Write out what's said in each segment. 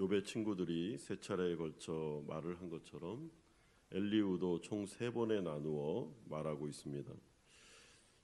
욥의 친구들이 세 차례에 걸쳐 말을 한 것처럼 엘리후도 총 3번에 나누어 말하고 있습니다.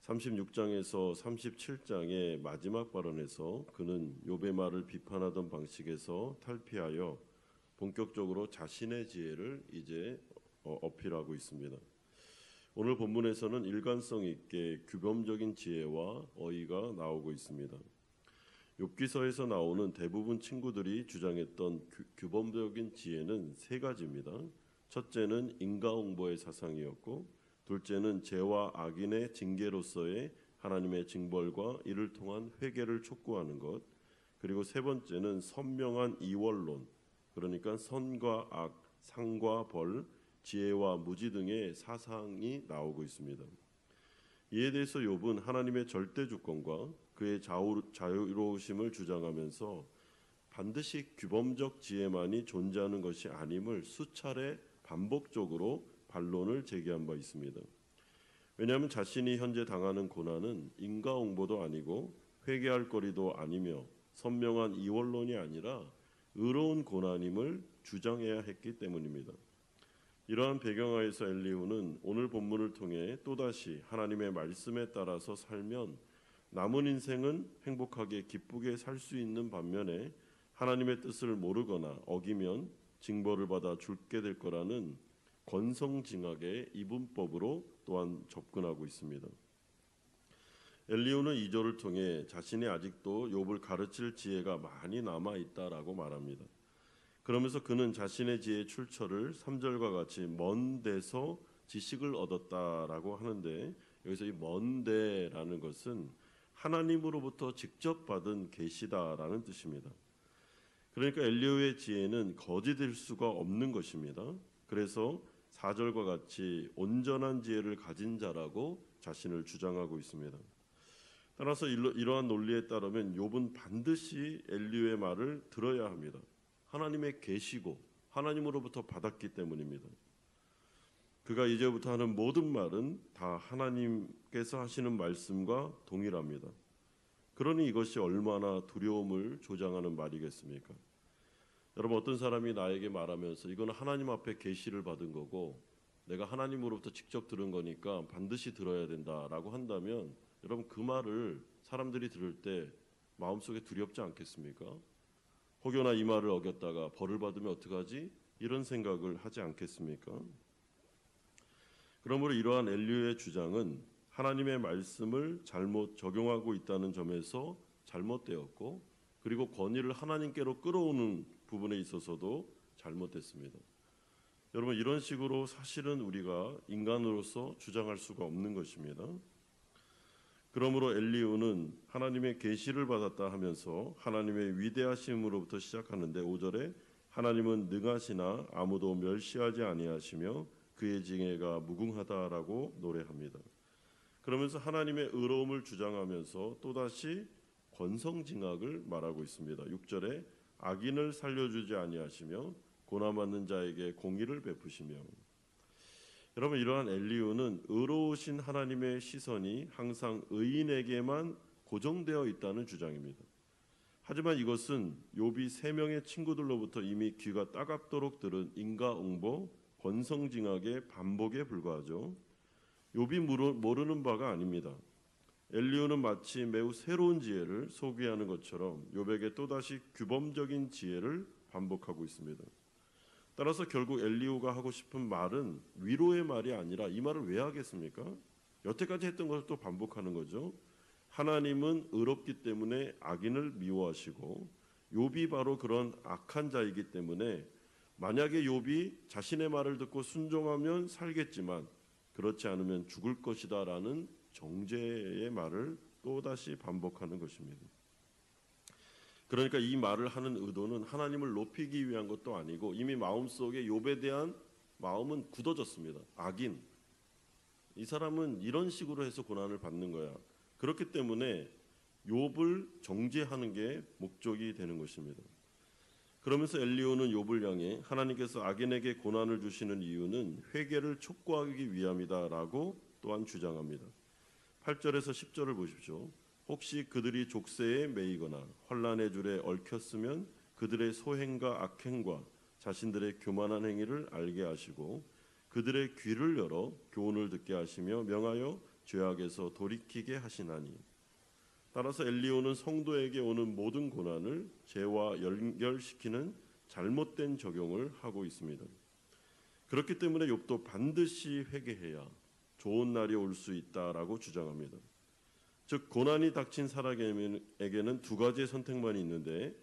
36장에서 37장의 마지막 발언에서 그는 욥의 말을 비판하던 방식에서 탈피하여 본격적으로 자신의 지혜를 이제 어필하고 있습니다. 오늘 본문에서는 일관성 있게 규범적인 지혜와 어휘가 나오고 있습니다. 욥기서에서 나오는 대부분 친구들이 주장했던 규범적인 지혜는 3가지입니다. 첫째는 인과응보의 사상이었고, 둘째는 죄와 악인의 징계로서의 하나님의 징벌과 이를 통한 회개를 촉구하는 것, 그리고 세 번째는 선명한 이원론, 그러니까 선과 악, 상과 벌, 지혜와 무지 등의 사상이 나오고 있습니다. 이에 대해서 욥은 하나님의 절대 주권과 그의 자유로우심을 주장하면서 반드시 규범적 지혜만이 존재하는 것이 아님을 수차례 반복적으로 반론을 제기한 바 있습니다. 왜냐하면 자신이 현재 당하는 고난은 인과응보도 아니고 회개할 거리도 아니며 선명한 이원론이 아니라 의로운 고난임을 주장해야 했기 때문입니다. 이러한 배경하에서 엘리후는 오늘 본문을 통해 또다시 하나님의 말씀에 따라서 살면 남은 인생은 행복하게 기쁘게 살 수 있는 반면에 하나님의 뜻을 모르거나 어기면 징벌을 받아 죽게 될 거라는 권성징악의 이분법으로 또한 접근하고 있습니다. 엘리후는 2절을 통해 자신이 아직도 욥을 가르칠 지혜가 많이 남아있다라고 말합니다. 그러면서 그는 자신의 지혜의 출처를 3절과 같이 먼 데서 지식을 얻었다라고 하는데, 여기서 이 먼 데라는 것은 하나님으로부터 직접 받은 계시다라는 뜻입니다. 그러니까 엘리후의 지혜는 거짓일 수가 없는 것입니다. 그래서 4절과 같이 온전한 지혜를 가진 자라고 자신을 주장하고 있습니다. 따라서 이러한 논리에 따르면 욥은 반드시 엘리후의 말을 들어야 합니다. 하나님의 계시고 하나님으로부터 받았기 때문입니다. 그가 이제부터 하는 모든 말은 다 하나님께서 하시는 말씀과 동일합니다. 그러니 이것이 얼마나 두려움을 조장하는 말이겠습니까? 여러분, 어떤 사람이 나에게 말하면서 이건 하나님 앞에 계시를 받은 거고 내가 하나님으로부터 직접 들은 거니까 반드시 들어야 된다라고 한다면, 여러분, 그 말을 사람들이 들을 때 마음속에 두렵지 않겠습니까? 혹여나 이 말을 어겼다가 벌을 받으면 어떡하지? 이런 생각을 하지 않겠습니까? 그러므로 이러한 엘리후의 주장은 하나님의 말씀을 잘못 적용하고 있다는 점에서 잘못되었고, 그리고 권위를 하나님께로 끌어오는 부분에 있어서도 잘못됐습니다. 여러분, 이런 식으로 사실은 우리가 인간으로서 주장할 수가 없는 것입니다. 그러므로 엘리후는 하나님의 계시를 받았다 하면서 하나님의 위대하심으로부터 시작하는데, 5절에 하나님은 능하시나 아무도 멸시하지 아니하시며 그의 징계가 무궁하다라고 노래합니다. 그러면서 하나님의 의로움을 주장하면서 또다시 권성징악을 말하고 있습니다. 6절에 악인을 살려주지 아니하시며 고난받는 자에게 공의를 베푸시며. 여러분, 이러한 엘리후는 의로우신 하나님의 시선이 항상 의인에게만 고정되어 있다는 주장입니다. 하지만 이것은 욥이 3명의 친구들로부터 이미 귀가 따갑도록 들은 인과응보, 권성징악의 반복에 불과하죠. 욥이 모르는 바가 아닙니다. 엘리후는 마치 매우 새로운 지혜를 소개하는 것처럼 욥에게 또다시 규범적인 지혜를 반복하고 있습니다. 따라서 결국 엘리후가 하고 싶은 말은 위로의 말이 아니라, 이 말을 왜 하겠습니까? 여태까지 했던 것을 또 반복하는 거죠. 하나님은 의롭기 때문에 악인을 미워하시고 욥이 바로 그런 악한 자이기 때문에 만약에 욥이 자신의 말을 듣고 순종하면 살겠지만 그렇지 않으면 죽을 것이다 라는 정죄의 말을 또다시 반복하는 것입니다. 그러니까 이 말을 하는 의도는 하나님을 높이기 위한 것도 아니고 이미 마음속에 욥에 대한 마음은 굳어졌습니다. 악인, 이 사람은 이런 식으로 해서 고난을 받는 거야. 그렇기 때문에 욥을 정죄하는 게 목적이 되는 것입니다. 그러면서 엘리후는 욥을 향해 하나님께서 악인에게 고난을 주시는 이유는 회개를 촉구하기 위함이다라고 또한 주장합니다. 8절에서 10절을 보십시오. 혹시 그들이 족쇄에 매이거나 환난의 줄에 얽혔으면 그들의 소행과 악행과 자신들의 교만한 행위를 알게 하시고 그들의 귀를 열어 교훈을 듣게 하시며 명하여 죄악에서 돌이키게 하시나니. 따라서 엘리후는 성도에게 오는 모든 고난을 죄와 연결시키는 잘못된 적용을 하고 있습니다. 그렇기 때문에 욥도 반드시 회개해야 좋은 날이 올 수 있다라고 주장합니다. 즉 고난이 닥친 사람에게는 두 가지의 선택만이 있는데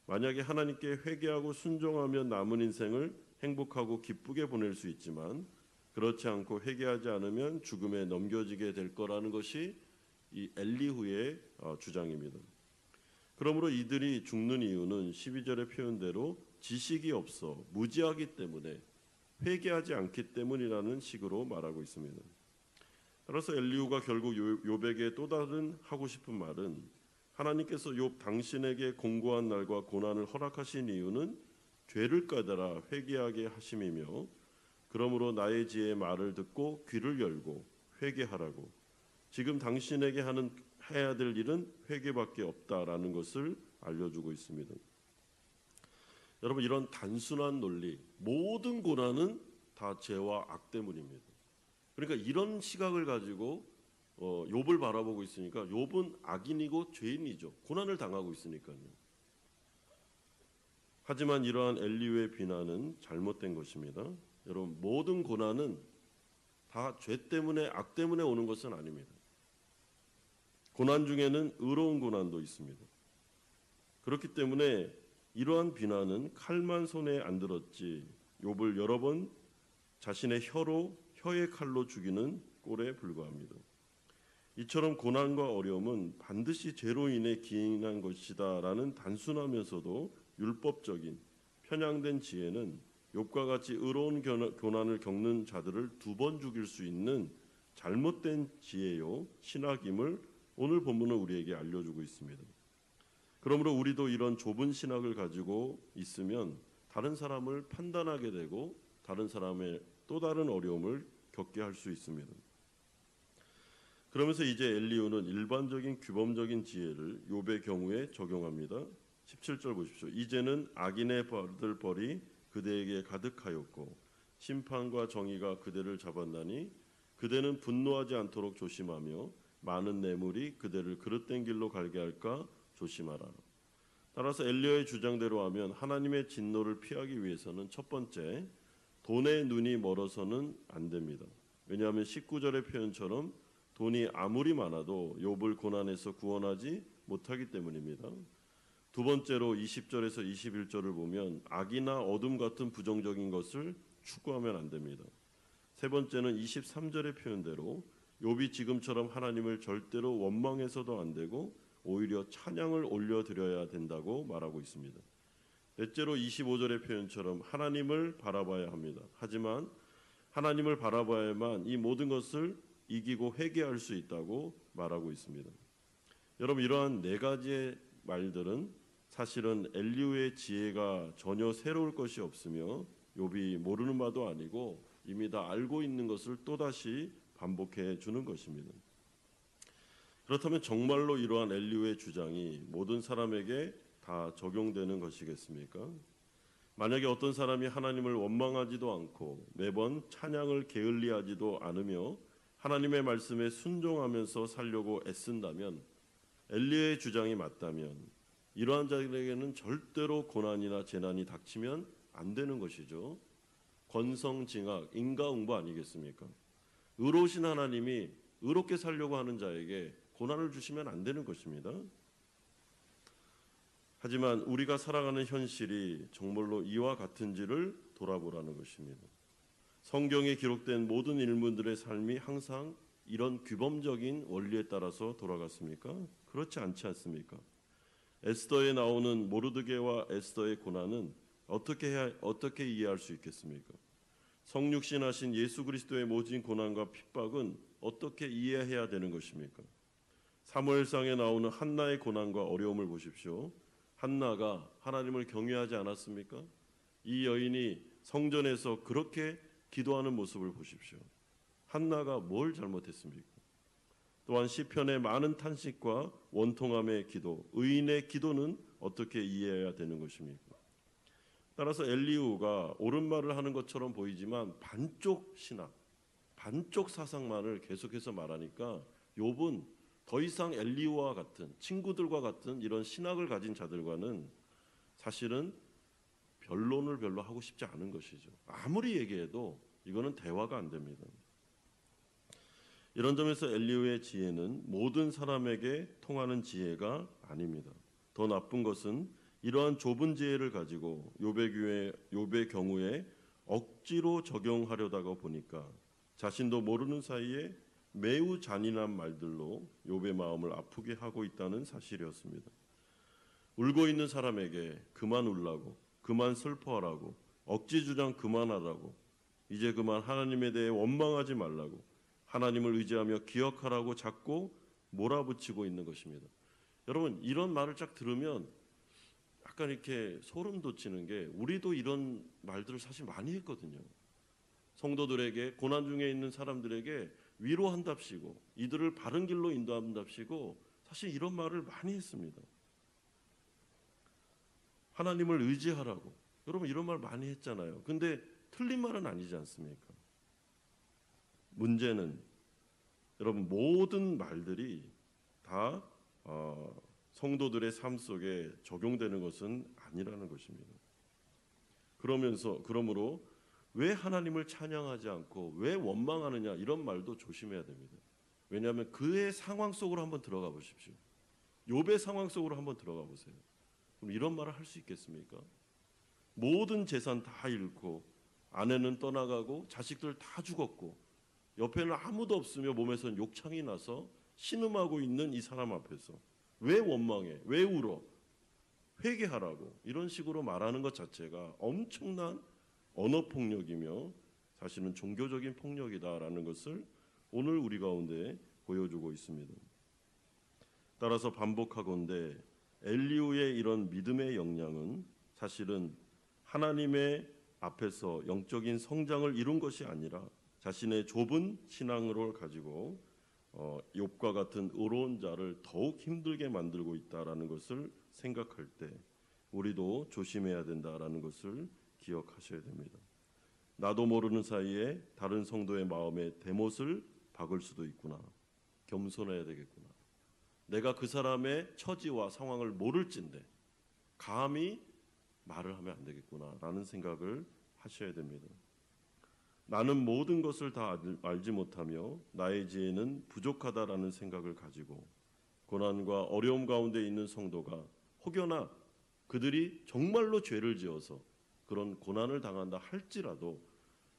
만약에 하나님께 회개하고 순종하면 남은 인생을 행복하고 기쁘게 보낼 수 있지만 그렇지 않고 회개하지 않으면 죽음에 넘겨지게 될 거라는 것이 이 엘리후의 주장입니다. 그러므로 이들이 죽는 이유는 12절의 표현대로 지식이 없어 무지하기 때문에 회개하지 않기 때문이라는 식으로 말하고 있습니다. 따라서 엘리후가 결국 욥에게 또 다른 하고 싶은 말은 하나님께서 욥 당신에게 공고한 날과 고난을 허락하신 이유는 죄를 깨달아 회개하게 하심이며 그러므로 나의 지혜의 말을 듣고 귀를 열고 회개하라고 지금 당신에게 해야 될 일은 회개밖에 없다라는 것을 알려주고 있습니다. 여러분 이런 단순한 논리 모든 고난은 다 죄와 악 때문입니다. 그러니까 이런 시각을 가지고 욥을 바라보고 있으니까 욥은 악인이고 죄인이죠. 고난을 당하고 있으니까요. 하지만 이러한 엘리후의 비난은 잘못된 것입니다. 여러분 모든 고난은 다 죄 때문에 악 때문에 오는 것은 아닙니다. 고난 중에는 의로운 고난도 있습니다. 그렇기 때문에 이러한 비난은 칼만 손에 안 들었지 욥을 여러 번 자신의 혀의 칼로 죽이는 꼴에 불과합니다. 이처럼 고난과 어려움은 반드시 죄로 인해 기인한 것이다라는 단순하면서도 율법적인 편향된 지혜는 욥과 같이 의로운 고난을 겪는 자들을 두 번 죽일 수 있는 잘못된 지혜요 신학임을 오늘 본문은 우리에게 알려주고 있습니다. 그러므로 우리도 이런 좁은 신학을 가지고 있으면 다른 사람을 판단하게 되고 다른 사람의 또 다른 어려움을 겪게 할 수 있습니다. 그러면서 이제 엘리후는 일반적인 규범적인 지혜를 욥의 경우에 적용합니다. 17절 보십시오. 이제는 악인의 받을 벌이 그대에게 가득하였고 심판과 정의가 그대를 잡았나니 그대는 분노하지 않도록 조심하며 많은 뇌물이 그대를 그릇된 길로 갈게 할까 조심하라. 따라서 엘리야의 주장대로 하면 하나님의 진노를 피하기 위해서는 첫 번째 돈의 눈이 멀어서는 안 됩니다. 왜냐하면 19절의 표현처럼 돈이 아무리 많아도 욥을 고난에서 구원하지 못하기 때문입니다. 두 번째로 20절에서 21절을 보면 악이나 어둠 같은 부정적인 것을 추구하면 안 됩니다. 세 번째는 23절의 표현대로 욥이 지금처럼 하나님을 절대로 원망해서도 안 되고 오히려 찬양을 올려드려야 된다고 말하고 있습니다. 넷째로 25절의 표현처럼 하나님을 바라봐야 합니다. 하지만 하나님을 바라봐야만 이 모든 것을 이기고 회개할 수 있다고 말하고 있습니다. 여러분 이러한 네 가지의 말들은 사실은 엘리후의 지혜가 전혀 새로울 것이 없으며 욥이 모르는 바도 아니고 이미 다 알고 있는 것을 또다시 반복해 주는 것입니다. 그렇다면 정말로 이러한 엘리후의 주장이 모든 사람에게 다 적용되는 것이겠습니까? 만약에 어떤 사람이 하나님을 원망하지도 않고 매번 찬양을 게을리하지도 않으며 하나님의 말씀에 순종하면서 살려고 애쓴다면 엘리야의 주장이 맞다면 이러한 자들에게는 절대로 고난이나 재난이 닥치면 안 되는 것이죠. 권성징악, 인과응보 아니겠습니까? 의로우신 하나님이 의롭게 살려고 하는 자에게 고난을 주시면 안 되는 것입니다. 하지만 우리가 살아가는 현실이 정말로 이와 같은지를 돌아보라는 것입니다. 성경에 기록된 모든 인물들의 삶이 항상 이런 규범적인 원리에 따라서 돌아갔습니까? 그렇지 않지 않습니까? 에스더에 나오는 모르드게와 에스더의 고난은 어떻게 이해할 수 있겠습니까? 성육신하신 예수 그리스도의 모진 고난과 핍박은 어떻게 이해해야 되는 것입니까? 사무엘상에 나오는 한나의 고난과 어려움을 보십시오. 한나가 하나님을 경외하지 않았습니까? 이 여인이 성전에서 그렇게 기도하는 모습을 보십시오. 한나가 뭘 잘못했습니까? 또한 시편의 많은 탄식과 원통함의 기도, 의인의 기도는 어떻게 이해해야 되는 것입니까? 따라서 엘리후가 옳은 말을 하는 것처럼 보이지만 반쪽 신학, 반쪽 사상만을 계속해서 말하니까 욥은 더 이상 엘리후와 같은 친구들과 같은 이런 신학을 가진 자들과는 사실은 변론을 별로 하고 싶지 않은 것이죠. 아무리 얘기해도 이거는 대화가 안 됩니다. 이런 점에서 엘리후의 지혜는 모든 사람에게 통하는 지혜가 아닙니다. 더 나쁜 것은 이러한 좁은 지혜를 가지고 욥의 경우에 억지로 적용하려다가 보니까 자신도 모르는 사이에 매우 잔인한 말들로 욥의 마음을 아프게 하고 있다는 사실이었습니다. 울고 있는 사람에게 그만 울라고, 그만 슬퍼하라고, 억지 주장 그만하라고, 이제 그만 하나님에 대해 원망하지 말라고, 하나님을 의지하며 기억하라고 자꾸 몰아붙이고 있는 것입니다. 여러분, 이런 말을 쫙 들으면 약간 이렇게 소름 돋치는 게, 우리도 이런 말들을 사실 많이 했거든요. 성도들에게, 고난 중에 있는 사람들에게 위로한답시고 이들을 바른 길로 인도한답시고 사실 이런 말을 많이 했습니다. 하나님을 의지하라고, 여러분 이런 말 많이 했잖아요. 근데 틀린 말은 아니지 않습니까? 문제는 여러분 모든 말들이 다 성도들의 삶 속에 적용되는 것은 아니라는 것입니다. 그러므로 왜 하나님을 찬양하지 않고 왜 원망하느냐, 이런 말도 조심해야 됩니다. 왜냐하면 그의 상황 속으로 한번 들어가 보십시오. 욥의 상황 속으로 한번 들어가 보세요. 그럼 이런 말을 할 수 있겠습니까? 모든 재산 다 잃고 아내는 떠나가고 자식들 다 죽었고 옆에는 아무도 없으며 몸에선 욕창이 나서 신음하고 있는 이 사람 앞에서 왜 원망해? 왜 울어? 회개하라고 이런 식으로 말하는 것 자체가 엄청난 언어폭력이며 사실은 종교적인 폭력이다라는 것을 오늘 우리 가운데 보여주고 있습니다. 따라서 반복하건대 엘리후의 이런 믿음의 역량은 사실은 하나님의 앞에서 영적인 성장을 이룬 것이 아니라 자신의 좁은 신앙으로 가지고 욥과 같은 의로운 자를 더욱 힘들게 만들고 있다라는 것을 생각할 때 우리도 조심해야 된다라는 것을 기억하셔야 됩니다. 나도 모르는 사이에 다른 성도의 마음에 대못을 박을 수도 있구나. 겸손해야 되겠구나. 내가 그 사람의 처지와 상황을 모를진데 감히 말을 하면 안 되겠구나라는 생각을 하셔야 됩니다. 나는 모든 것을 다 알지 못하며 나의 지혜는 부족하다라는 생각을 가지고 고난과 어려움 가운데 있는 성도가 혹여나 그들이 정말로 죄를 지어서 그런 고난을 당한다 할지라도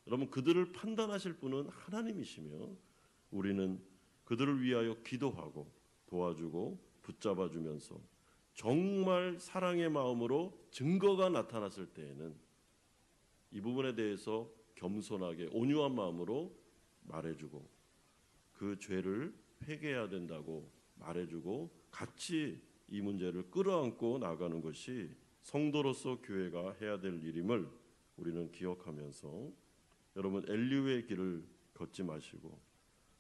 여러분, 그들을 판단하실 분은 하나님이시며 우리는 그들을 위하여 기도하고 도와주고 붙잡아주면서 정말 사랑의 마음으로 증거가 나타났을 때에는 이 부분에 대해서 겸손하게 온유한 마음으로 말해주고 그 죄를 회개해야 된다고 말해주고 같이 이 문제를 끌어안고 나가는 것이 성도로서 교회가 해야 될 일임을 우리는 기억하면서 여러분 엘리후의 길을 걷지 마시고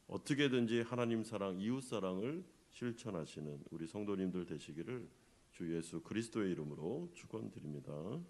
어떻게든지 하나님 사랑, 이웃 사랑을 실천하시는 우리 성도님들 되시기를 주 예수 그리스도의 이름으로 축원드립니다.